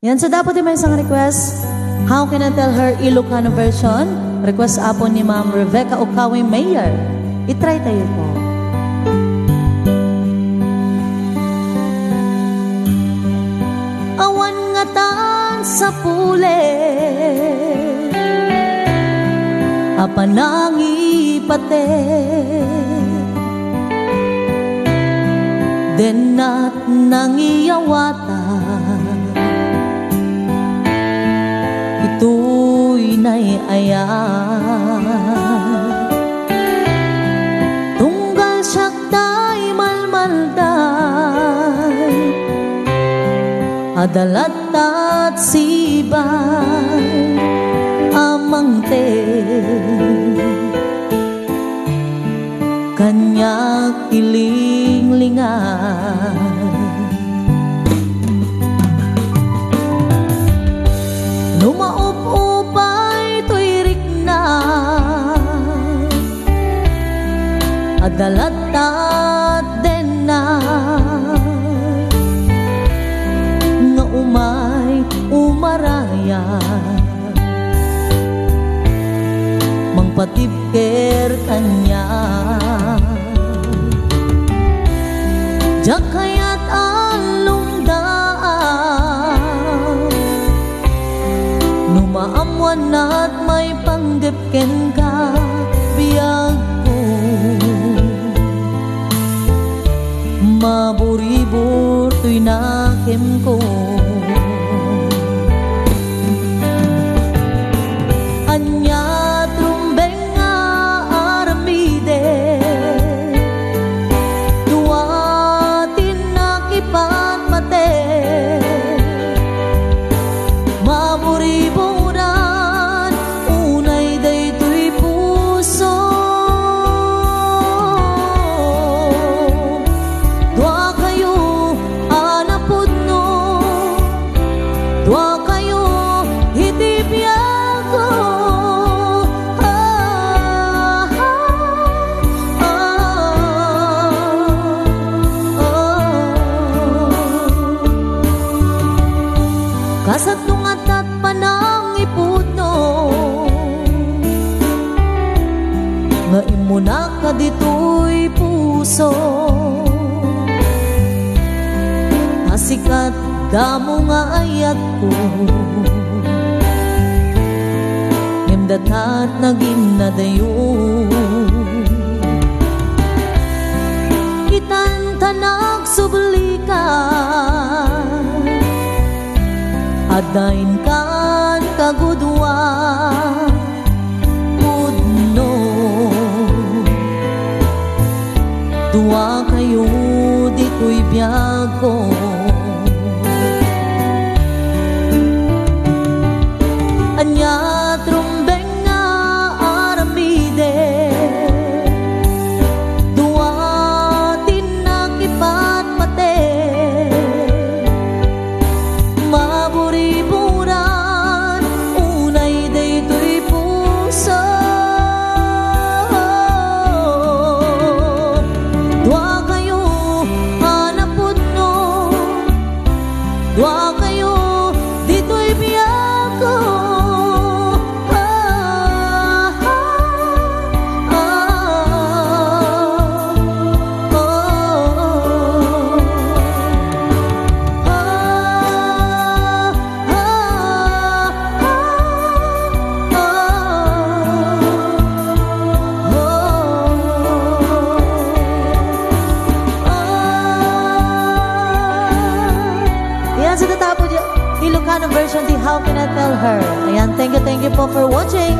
Yan, so dapat may isang request. How can I tell her Ilocano version? Request apo ni Ma'am Rebecca Ocawi Mayer. I-try tayo po. Awan nga tan sa pule, apanangi pate, denat nangiyawata, ito'y naiayan. Tunggal siyak tay malmalday, adalat at sibay amang te, kanyak ilinglingan. Numaup-upay tuirik na, adalat din na, nga umay umaraya, mangpatipker kanya. Jakayat along daan, numaamuan at may panggepken ka, biyag ko. Maburibur to'y nakim ko. Anya trumbeng nga aramide, duwatin nakipat mate, maburiburan unay daytoy puso. Dua kayo anapod no, dua kayo hitipyan ko. Kasatungat at panang ipuno, nga imuna ka dito'y puso. Asikat damo nga ayat ko, ngimdatat naging nadayo. Itantanag sublikan, adain kan kagudwa pudno. Dua kayo dito'y biyag ko. Anya trumbeng nga aramide, duwatin nakipat mate, maburiburan unay daytoy puso. Dua kayo hanapod no, dua kayo dito'y biyag ko. Ayan, sa tatapo Ilocano version di How Can I Tell Her. Ayan, thank you po for watching.